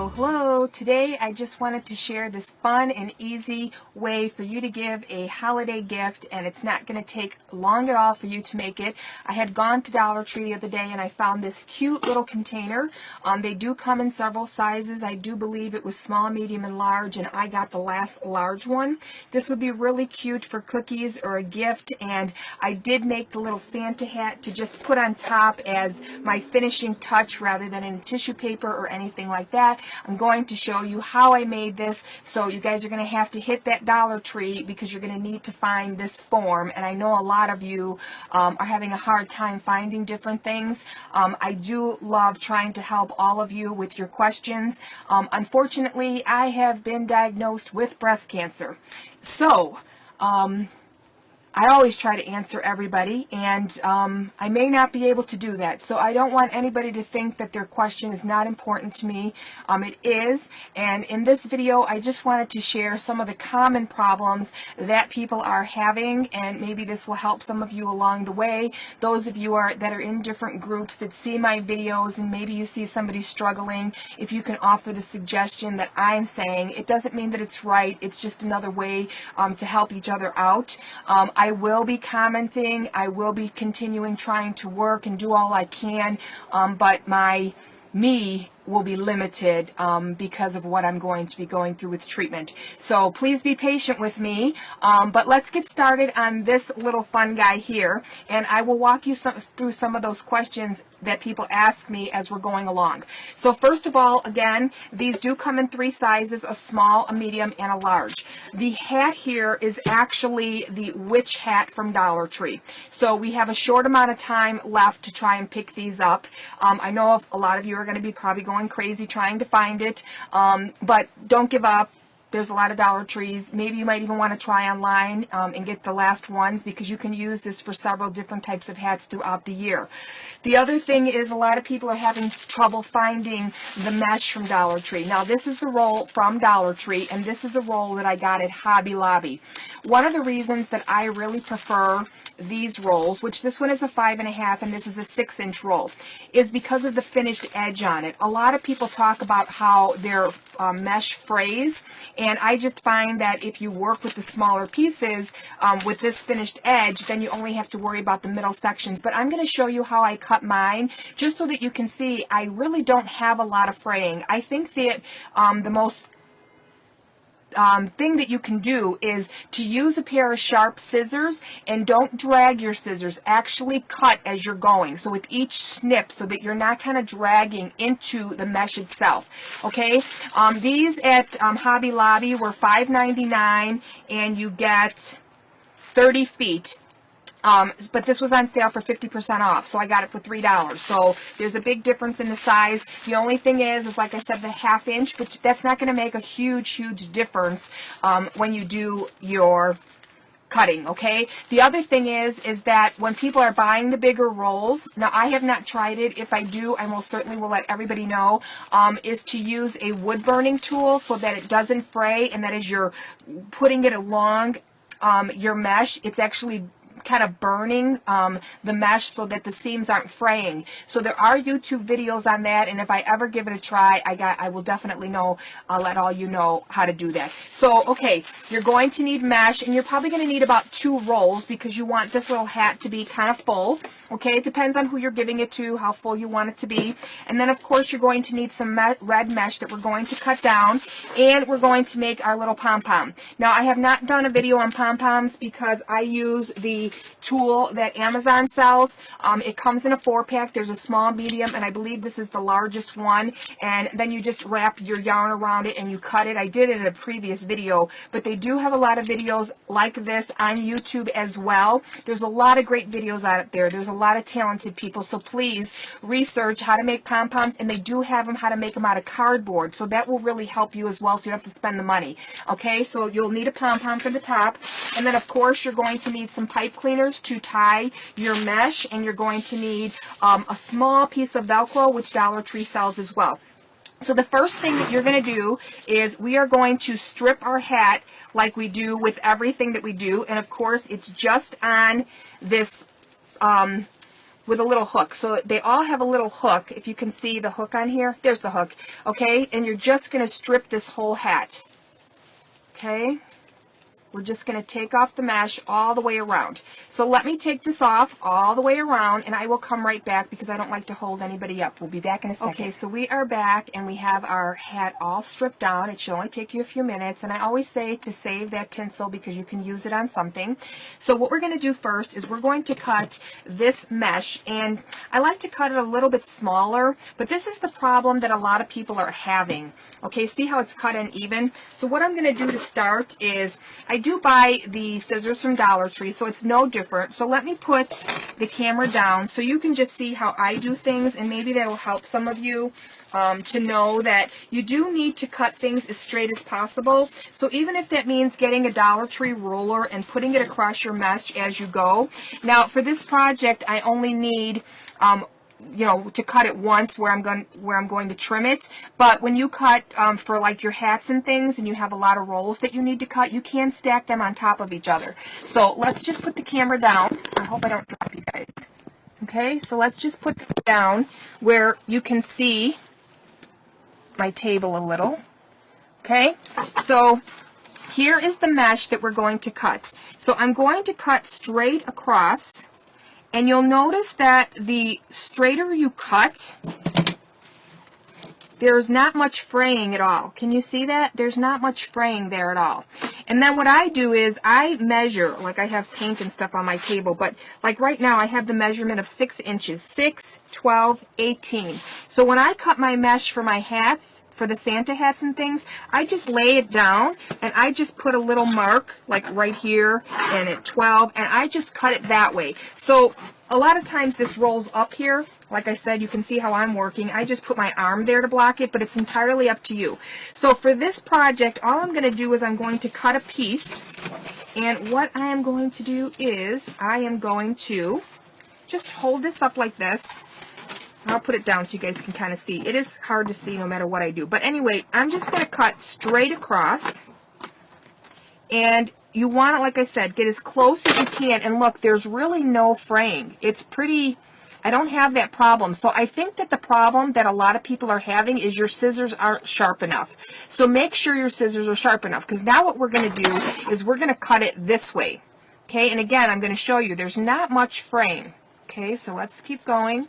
Hello. Today I just wanted to share this fun and easy way for you to give a holiday gift, and it's not going to take long at all for you to make it. I had gone to Dollar Tree the other day and I found this cute little container. They do come in several sizes. I do believe it was small, medium, and large, and I got the last large one. This would be really cute for cookies or a gift, and I did make the little Santa hat to just put on top as my finishing touch rather than in tissue paper or anything like that. I'm going to show you how I made this, so you guys are going to have to hit that Dollar Tree because you're going to need to find this form, and I know a lot of you are having a hard time finding different things. I do love trying to help all of you with your questions. Unfortunately, I have been diagnosed with breast cancer, so I always try to answer everybody, and I may not be able to do that. So I don't want anybody to think that their question is not important to me. It is, and in this video I just wanted to share some of the common problems that people are having, and maybe this will help some of you along the way. Those of you that are in different groups that see my videos and maybe you see somebody struggling, if you can offer the suggestion that I'm saying, it doesn't mean that it's right. It's just another way to help each other out. I will be commenting. I will be continuing trying to work and do all I can, but me will be limited because of what I'm going to be going through with treatment. So please be patient with me, but let's get started on this little fun guy here, and I will walk you through some of those questions that people ask me as we're going along. So first of all, again, these do come in 3 sizes: a small, a medium, and a large. The hat here is actually the witch hat from Dollar Tree. So we have a short amount of time left to try and pick these up. I know a lot of you are going to be probably going crazy trying to find it, but don't give up. There's a lot of Dollar Trees. Maybe you might even want to try online and get the last ones, because you can use this for several different types of hats throughout the year. The other thing is a lot of people are having trouble finding the mesh from Dollar Tree. Now this is the roll from Dollar Tree, and this is a roll that I got at Hobby Lobby. One of the reasons that I really prefer these rolls, which this one is a 5.5 and this is a 6-inch roll, is because of the finished edge on it. A lot of people talk about how their mesh frays, and I just find that if you work with the smaller pieces with this finished edge, then you only have to worry about the middle sections. But I'm going to show you how I cut mine, just so that you can see I really don't have a lot of fraying. I think that the most thing that you can do is to use a pair of sharp scissors, and don't drag your scissors. Actually cut as you're going, so with each snip, so that you're not kind of dragging into the mesh itself. Okay, these at Hobby Lobby were $5.99, and you get 30 feet. But this was on sale for 50% off, so I got it for $3. So there's a big difference in the size. The only thing is like I said, the 1/2 inch, but that's not going to make a huge difference when you do your cutting. Okay, the other thing is that when people are buying the bigger rolls, now I have not tried it. If I do, I most certainly will let everybody know, is to use a wood burning tool so that it doesn't fray, and that as you're putting it along your mesh, it's actually kind of burning the mesh so that the seams aren't fraying. So there are YouTube videos on that, and if I ever give it a try, I will definitely know. I'll let all you know how to do that. So okay, you're going to need mesh, and you're probably going to need about 2 rolls because you want this little hat to be kind of full. Okay, it depends on who you're giving it to, how full you want it to be. And then of course you're going to need some red mesh that we're going to cut down, and we're going to make our little pom-pom. Now I have not done a video on pom-poms because I use the tool that Amazon sells. It comes in a 4-pack. There's a small, medium, and I believe this is the largest one, and then you just wrap your yarn around it and you cut it. I did it in a previous video, but they do have a lot of videos like this on YouTube as well. There's a lot of great videos out there. There's a lot of talented people, so please research how to make pom-poms, and they do have them how to make them out of cardboard, so that will really help you as well, so you don't have to spend the money. Okay, so you'll need a pom-pom for the top, and then of course you're going to need some pipe cleaners to tie your mesh, and you're going to need a small piece of Velcro, which Dollar Tree sells as well. So the first thing that you're going to do is we are going to strip our hat like we do with everything that we do, and of course it's just on this with a little hook. So they all have a little hook. If you can see the hook on here, there's the hook. Okay, and you're just going to strip this whole hat. Okay. We're just going to take off the mesh all the way around. So let me take this off all the way around, and I will come right back because I don't like to hold anybody up. We'll be back in a second. Okay, so we are back, and we have our hat all stripped down. It should only take you a few minutes, and I always say to save that tinsel because you can use it on something. So what we're going to do first is we're going to cut this mesh, and I like to cut it a little bit smaller, but this is the problem that a lot of people are having. Okay, see how it's cut uneven? So what I'm going to do to start is I do buy the scissors from Dollar Tree, so it's no different. So let me put the camera down so you can just see how I do things, and maybe that'll help some of you to know that you do need to cut things as straight as possible. So even if that means getting a Dollar Tree ruler and putting it across your mesh as you go. Now for this project, I only need you know, to cut it once where I'm going to trim it. But when you cut for like your hats and things, and you have a lot of rolls that you need to cut, you can stack them on top of each other. So let's just put the camera down. I hope I don't drop you guys. Okay, so let's just put this down where you can see my table a little. Okay, so here is the mesh that we're going to cut. So I'm going to cut straight across. And you'll notice that the straighter you cut, there's not much fraying at all. Can you see that? There's not much fraying there at all. And then what I do is I measure, like I have paint and stuff on my table, but like right now I have the measurement of 6 inches, 6, 12, 18. So when I cut my mesh for my hats, for the Santa hats and things, I just lay it down and I just put a little mark like right here and at 12, and I just cut it that way. So a lot of times this rolls up here. Like I said, you can see how I'm working. I just put my arm there to block it, but it's entirely up to you. So for this project, all I'm going to do is I'm going to cut a piece. And what I am going to do is I am going to just hold this up like this. I'll put it down so you guys can kind of see. It is hard to see no matter what I do. But anyway, I'm just going to cut straight across. And you want to, like I said, get as close as you can. And look, there's really no fraying. It's pretty, I don't have that problem. So I think that the problem that a lot of people are having is your scissors aren't sharp enough. So make sure your scissors are sharp enough, because now what we're going to do is we're going to cut it this way. Okay, and again, I'm going to show you there's not much fraying. Okay, so let's keep going.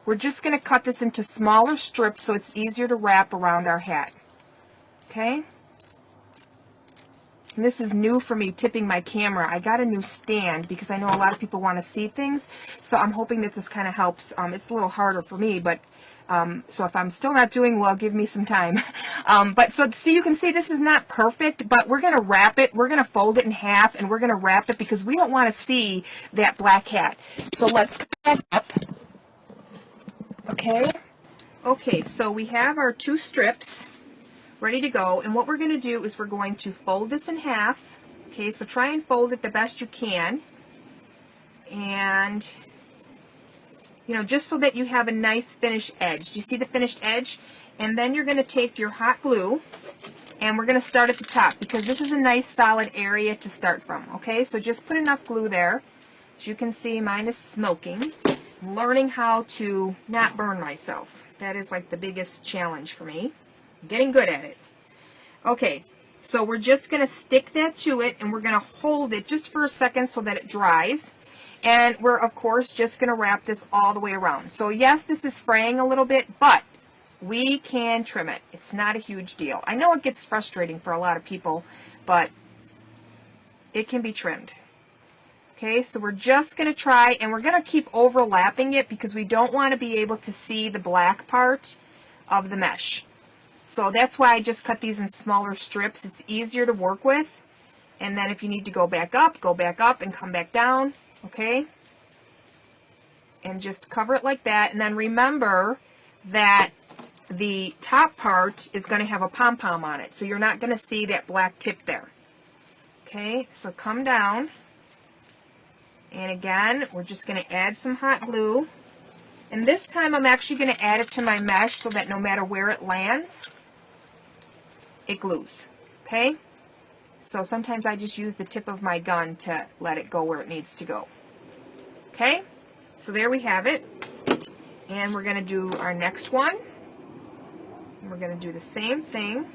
We're just going to cut this into smaller strips so it's easier to wrap around our hat. Okay. And this is new for me, tipping my camera. I got a new stand because I know a lot of people want to see things. So I'm hoping that this kind of helps. It's a little harder for me, but so if I'm still not doing well, give me some time. But so you can see this is not perfect, but we're going to wrap it. We're going to fold it in half and we're going to wrap it because we don't want to see that black hat. So let's cut that up. Okay. Okay, so we have our 2 strips ready to go, and what we're going to do is we're going to fold this in half. Okay, so try and fold it the best you can, and you know, just so that you have a nice finished edge. Do you see the finished edge? And then you're going to take your hot glue, and we're going to start at the top because this is a nice solid area to start from. Okay, so just put enough glue there. As you can see, mine is smoking. I'm learning how to not burn myself. That is like the biggest challenge for me. I'm getting good at it. Okay, so we're just going to stick that to it, and we're going to hold it just for a second so that it dries. And we're, of course, just going to wrap this all the way around. So yes, this is fraying a little bit, but we can trim it. It's not a huge deal. I know it gets frustrating for a lot of people, but it can be trimmed. Okay, so we're just going to try, and we're going to keep overlapping it because we don't want to be able to see the black part of the mesh. So that's why I just cut these in smaller strips. It's easier to work with. And then if you need to go back up and come back down. Okay? And just cover it like that. And then remember that the top part is going to have a pom-pom on it. So you're not going to see that black tip there. Okay, so come down. And again, we're just going to add some hot glue. And this time I'm actually going to add it to my mesh so that no matter where it lands, it glues. Okay? So sometimes I just use the tip of my gun to let it go where it needs to go. Okay? So there we have it. And we're going to do our next one. And we're going to do the same thing.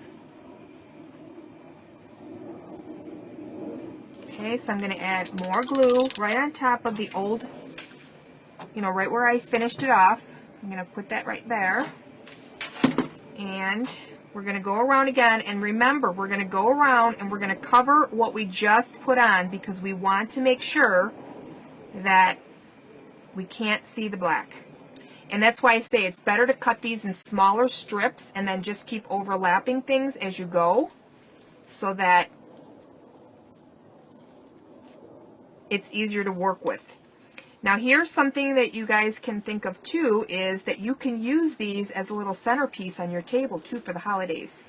Okay, so I'm going to add more glue right on top of the old, right where I finished it off. I'm going to put that right there. And we're going to go around again, and remember, we're going to go around and we're going to cover what we just put on because we want to make sure that we can't see the black. And that's why I say it's better to cut these in smaller strips and then just keep overlapping things as you go so that it's easier to work with. Now here's something that you guys can think of too, is that you can use these as a little centerpiece on your table too for the holidays.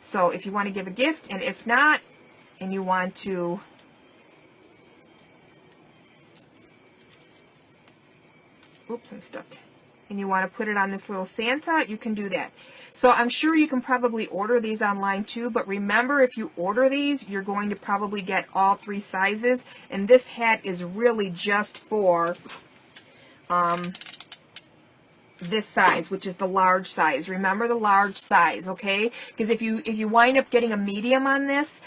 So if you want to give a gift, and if not, and you want to oops, I'm stuck. And you want to put it on this little Santa, you can do that. So I'm sure you can probably order these online too, but remember, if you order these, you're going to probably get all 3 sizes, and this hat is really just for this size, which is the large size. Remember the large size, okay? Because if you wind up getting a medium on this,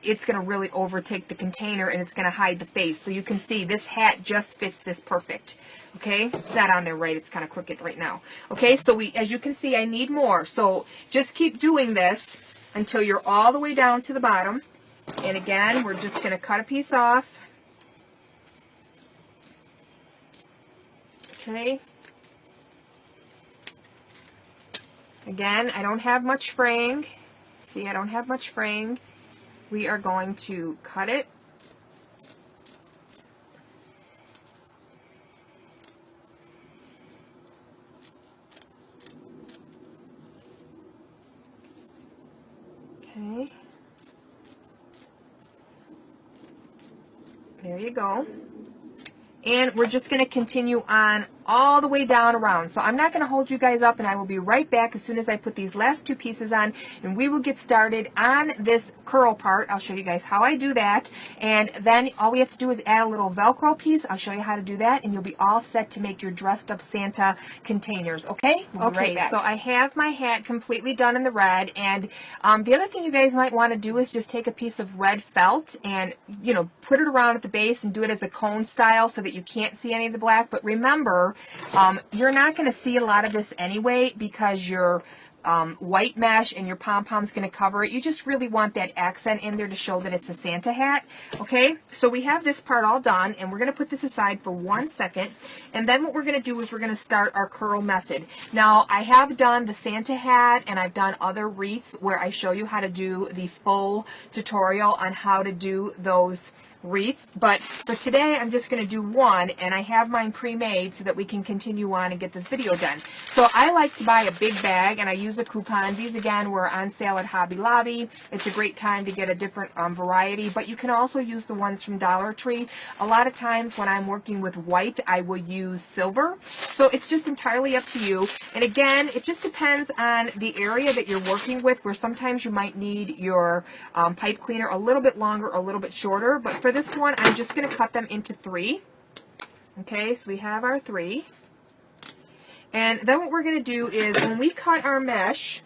it's going to really overtake the container and it's going to hide the face. So you can see this hat just fits this perfect. Okay, it's not on there right, it's kind of crooked right now. Okay, so as you can see, I need more. So just keep doing this until you're all the way down to the bottom. And again, we're just going to cut a piece off. Okay. Again, I don't have much fraying. See, I don't have much fraying. We are going to cut it. Okay. There you go. And we're just going to continue on all the way down around. So I'm not going to hold you guys up, and I will be right back as soon as I put these last 2 pieces on, and we will get started on this curl part. I'll show you guys how I do that, and then all we have to do is add a little Velcro piece. I'll show you how to do that, and you'll be all set to make your dressed up Santa containers, okay? We'll be right back. So I have my hat completely done in the red, and the other thing you guys might want to do is just take a piece of red felt and, put it around at the base and do it as a cone style so that you can't see any of the black. But remember, you're not going to see a lot of this anyway because your white mesh and your pom-pom's going to cover it. You just really want that accent in there to show that it's a Santa hat. Okay, so we have this part all done, and we're going to put this aside for 1 second, and then what we're going to do is we're going to start our curl method. Now, I have done the Santa hat, and I've done other wreaths where I show you how to do the full tutorial on how to do those wreaths, but for today I'm just going to do one, and I have mine pre-made so that we can continue on and get this video done. So I like to buy a big bag, and I use a coupon. These again were on sale at Hobby Lobby. It's a great time to get a different variety, but you can also use the ones from Dollar Tree. A lot of times when I'm working with white, I will use silver, so it's just entirely up to you. And again, it just depends on the area that you're working with, where sometimes you might need your pipe cleaner a little bit longer, a little bit shorter, but for this one, I'm just going to cut them into 3. Okay, so we have our 3. And then what we're going to do is, when we cut our mesh,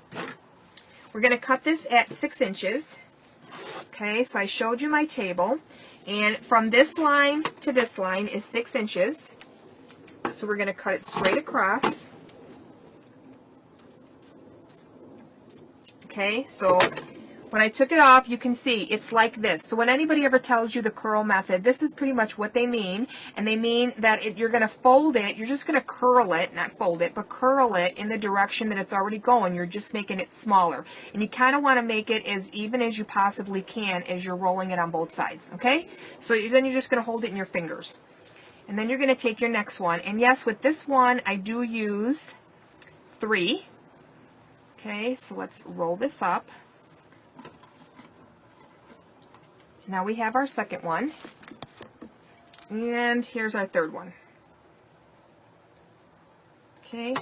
we're going to cut this at 6 inches. Okay, so I showed you my table. And from this line to this line is 6 inches. So we're going to cut it straight across. Okay, so when I took it off, you can see it's like this. So when anybody ever tells you the curl method, this is pretty much what they mean. And they mean that you're going to fold it, you're just going to curl it, not fold it, but curl it in the direction that it's already going. You're just making it smaller. And you kind of want to make it as even as you possibly can as you're rolling it on both sides, okay? So then you're just going to hold it in your fingers. And then you're going to take your next one. And yes, with this one, I do use 3. Okay, so let's roll this up. Now we have our second one, and here's our third one. Okay,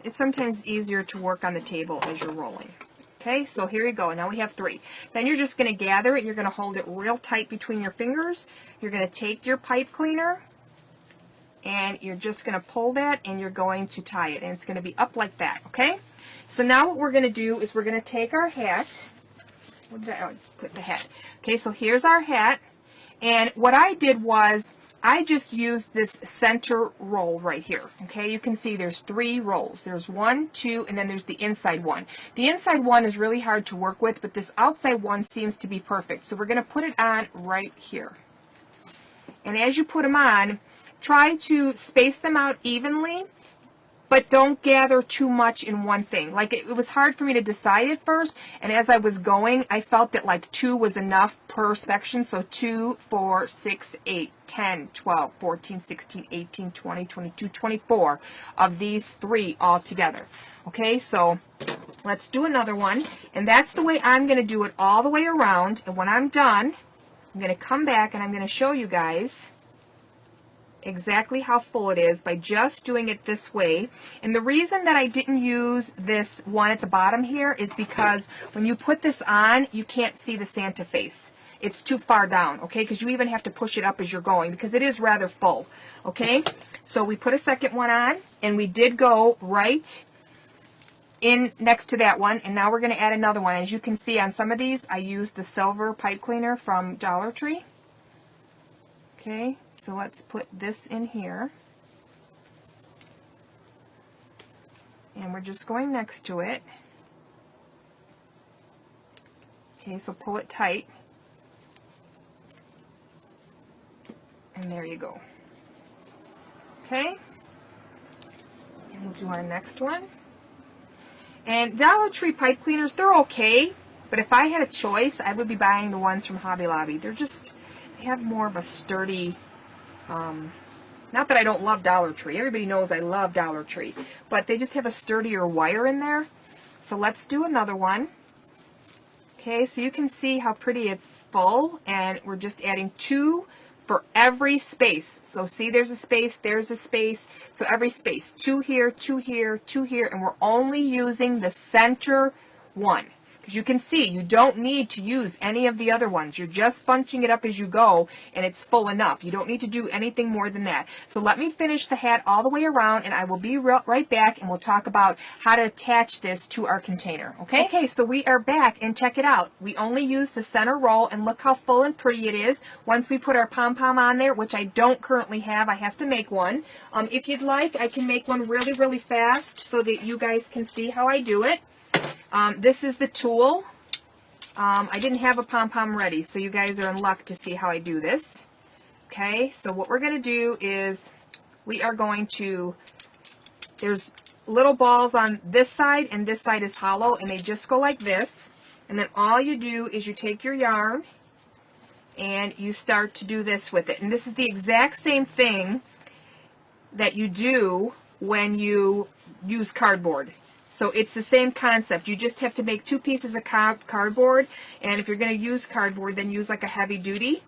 it's sometimes easier to work on the table as you're rolling. Okay, so here you go. Now we have 3. Then you're just going to gather it, and you're going to hold it real tight between your fingers. You're going to take your pipe cleaner, and you're just going to pull that and you're going to tie it, and it's going to be up like that, okay? So now what we're going to do is we're going to take our hat. Where did I put the hat? Okay, so here's our hat, and what I did was I just used this center roll right here. Okay, you can see there's 3 rolls. There's 1, 2, and then there's the inside one. The inside one is really hard to work with, but this outside one seems to be perfect. So we're going to put it on right here. And as you put them on, try to space them out evenly, but don't gather too much in one thing. Like it was hard for me to decide at first, and as I was going, I felt that like 2 was enough per section. So 2, 4, 6, 8, 10, 12, 14, 16, 18, 20, 22, 24 of these 3 all together. Okay, so let's do another one, and that's the way I'm going to do it all the way around. And when I'm done, I'm going to come back and I'm going to show you guys exactly how full it is by just doing it this way. And the reason that I didn't use this one at the bottom here is because when you put this on, you can't see the Santa face. It's too far down, okay? Because you even have to push it up as you're going, because it is rather full, okay? So we put a second one on, and we did go right in next to that one, and now we're going to add another one. As you can see on some of these, I used the silver pipe cleaner from Dollar Tree. Okay, so let's put this in here. And we're just going next to it. Okay, so pull it tight. And there you go. Okay, and we'll do our next one. And Dollar Tree pipe cleaners, they're okay, but if I had a choice, I would be buying the ones from Hobby Lobby. They're just, they have more of a sturdy, not that I don't love Dollar Tree. Everybody knows I love Dollar Tree, but they just have a sturdier wire in there. So let's do another one. Okay, so you can see how pretty it's full, and we're just adding 2 for every space. So see, there's a space, there's a space. So every space, 2 here, 2 here, 2 here, and we're only using the center one. Because you can see, you don't need to use any of the other ones. You're just bunching it up as you go, and it's full enough. You don't need to do anything more than that. So let me finish the hat all the way around, and I will be right back, and we'll talk about how to attach this to our container. Okay? Okay, so we are back, and check it out. We only used the center roll, and look how full and pretty it is. Once we put our pom-pom on there, which I don't currently have, I have to make one. If you'd like, I can make one really, really fast so that you guys can see how I do it. This is the tool. I didn't have a pom-pom ready, so you guys are in luck to see how I do this. Okay, so what we're going to do is we are going to, there's little balls on this side, and this side is hollow, and they just go like this. And then all you do is you take your yarn and you start to do this with it. And this is the exact same thing that you do when you use cardboard. So it's the same concept. You just have to make 2 pieces of cardboard, and if you're going to use cardboard, then use like a heavy duty.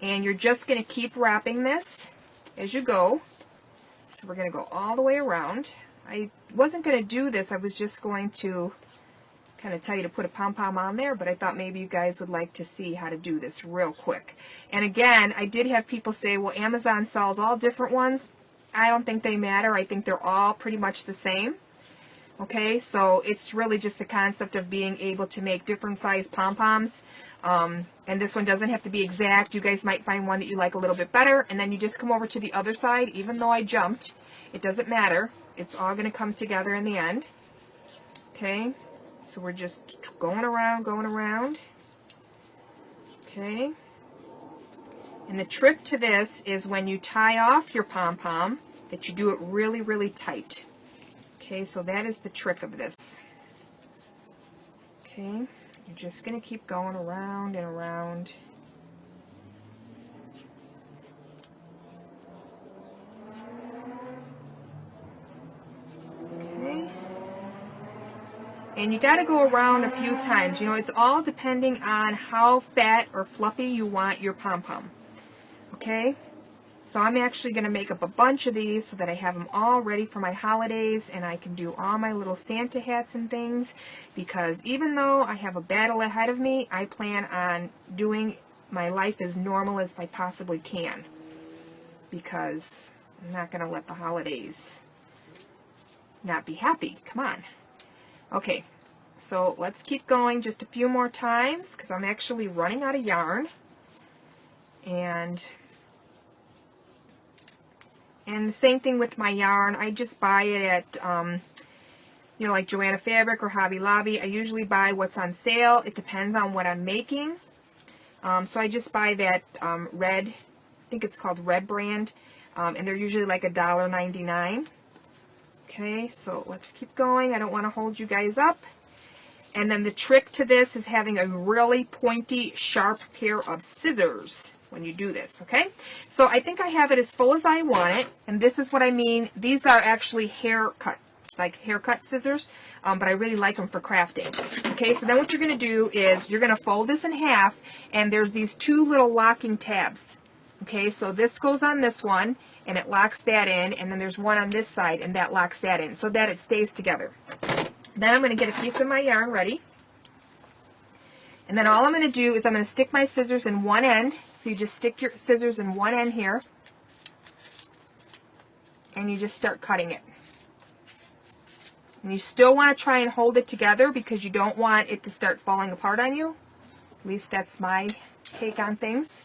And you're just going to keep wrapping this as you go. So we're going to go all the way around. I wasn't going to do this. I was just going to kind of tell you to put a pom-pom on there, but I thought maybe you guys would like to see how to do this real quick. And again, I did have people say, well, Amazon sells all different ones. I don't think they matter. I think they're all pretty much the same. Okay, so it's really just the concept of being able to make different size pom-poms. And this one doesn't have to be exact. You guys might find one that you like a little bit better. And then you just come over to the other side. Even though I jumped, it doesn't matter. It's all going to come together in the end. Okay, so we're just going around, going around. Okay. And the trick to this is when you tie off your pom-pom, that you do it really, really tight. Okay, so that is the trick of this. Okay, you're just going to keep going around and around. Okay. And you got to go around a few times. You know, it's all depending on how fat or fluffy you want your pom-pom. Okay? So I'm actually going to make up a bunch of these so that I have them all ready for my holidays, and I can do all my little Santa hats and things, because even though I have a battle ahead of me, I plan on doing my life as normal as I possibly can, because I'm not going to let the holidays not be happy. Come on. Okay, so let's keep going just a few more times because I'm actually running out of yarn. And the same thing with my yarn. I just buy it at, you know, like Joanna Fabric or Hobby Lobby. I usually buy what's on sale. It depends on what I'm making. So I just buy that red, I think it's called Red brand, and they're usually like $1.99. Okay, so let's keep going. I don't want to hold you guys up. And then the trick to this is having a really pointy, sharp pair of scissors when you do this, okay? So I think I have it as full as I want it, and this is what I mean. These are actually haircut scissors, but I really like them for crafting. Okay, so then what you're going to do is you're going to fold this in half, and there's these two little locking tabs. Okay, so this goes on this one, and it locks that in, and then there's one on this side, and that locks that in, so that it stays together. Then I'm going to get a piece of my yarn ready. And then all I'm going to do is I'm going to stick my scissors in one end. So you just stick your scissors in one end here. And you just start cutting it. And you still want to try and hold it together because you don't want it to start falling apart on you. At least that's my take on things.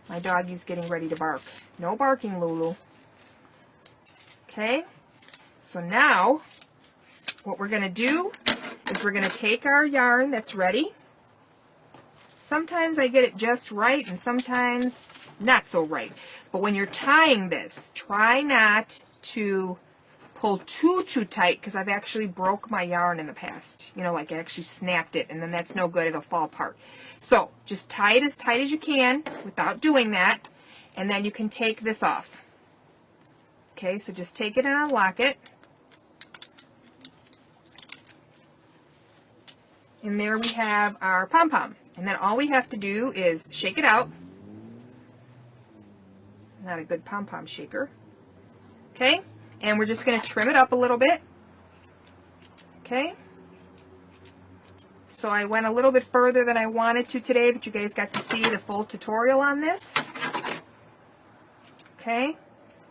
My doggy's getting ready to bark. No barking, Lulu. Okay. So now what we're going to do is we're going to take our yarn that's ready. Sometimes I get it just right and sometimes not so right. But when you're tying this, try not to pull too tight because I've actually broke my yarn in the past. You know, like I actually snapped it and then that's no good. It'll fall apart. So just tie it as tight as you can without doing that. And then you can take this off. Okay, so just take it and unlock it. And there we have our pom-pom. And then all we have to do is shake it out. Not a good pom-pom shaker. Okay, and we're just going to trim it up a little bit. Okay. So I went a little bit further than I wanted to today, but you guys got to see the full tutorial on this. Okay.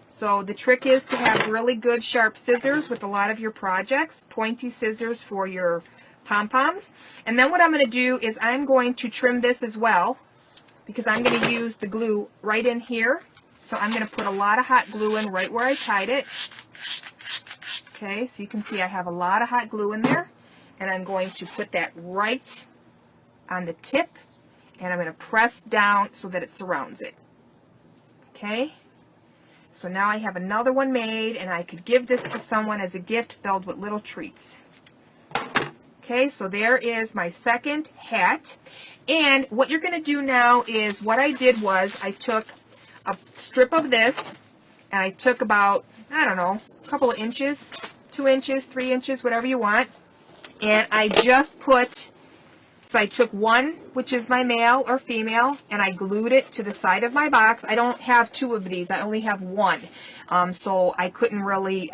So the trick is to have really good sharp scissors with a lot of your projects. Pointy scissors for your pom-poms. And then what I'm going to do is I'm going to trim this as well because I'm going to use the glue right in here. So I'm going to put a lot of hot glue in right where I tied it. Okay, so you can see I have a lot of hot glue in there. And I'm going to put that right on the tip. And I'm going to press down so that it surrounds it. Okay. So now I have another one made and I could give this to someone as a gift filled with little treats. Okay, so there is my second hat. And what you're going to do now is what I did was I took a strip of this and I took about, I don't know, a couple of inches, 2 inches, 3 inches, whatever you want. And I just put, so I took one, which is my male or female, and I glued it to the side of my box. I don't have two of these. I only have one. So I couldn't really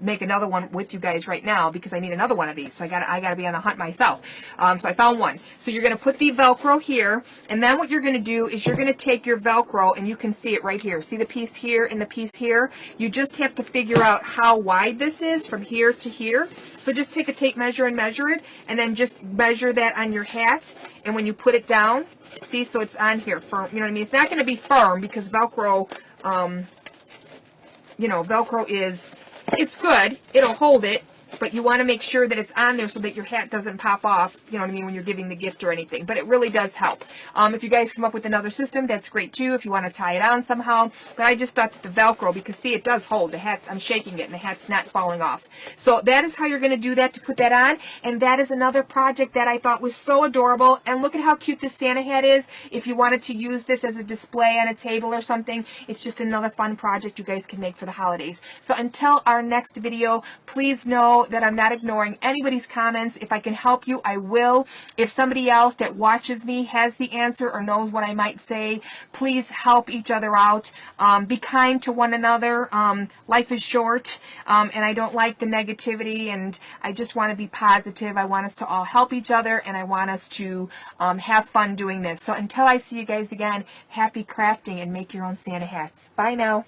make another one with you guys right now because I need another one of these. So I gotta be on the hunt myself. So I found one. So you're gonna put the Velcro here, and then what you're gonna do is you're gonna take your Velcro, and you can see it right here. See the piece here and the piece here? You just have to figure out how wide this is from here to here. So just take a tape measure and measure it, and then just measure that on your hat. And when you put it down, see, so it's on here firm. You know what I mean? It's not gonna be firm because Velcro, you know, Velcro is, it's good, it'll hold it, but you want to make sure that it's on there so that your hat doesn't pop off, you know what I mean, when you're giving the gift or anything. But it really does help. If you guys come up with another system, that's great too, if you want to tie it on somehow. But I just thought that the Velcro, because see, it does hold. The hat, I'm shaking it, and the hat's not falling off. So that is how you're going to do that to put that on. And that is another project that I thought was so adorable. And look at how cute this Santa hat is. If you wanted to use this as a display on a table or something, it's just another fun project you guys can make for the holidays. So until our next video, please know that I'm not ignoring anybody's comments. If I can help you, I will. If somebody else that watches me has the answer or knows what I might say, please help each other out. Be kind to one another. Life is short, and I don't like the negativity, and I just want to be positive. I want us to all help each other, and I want us to have fun doing this. So until I see you guys again, happy crafting and make your own Santa hats. Bye now.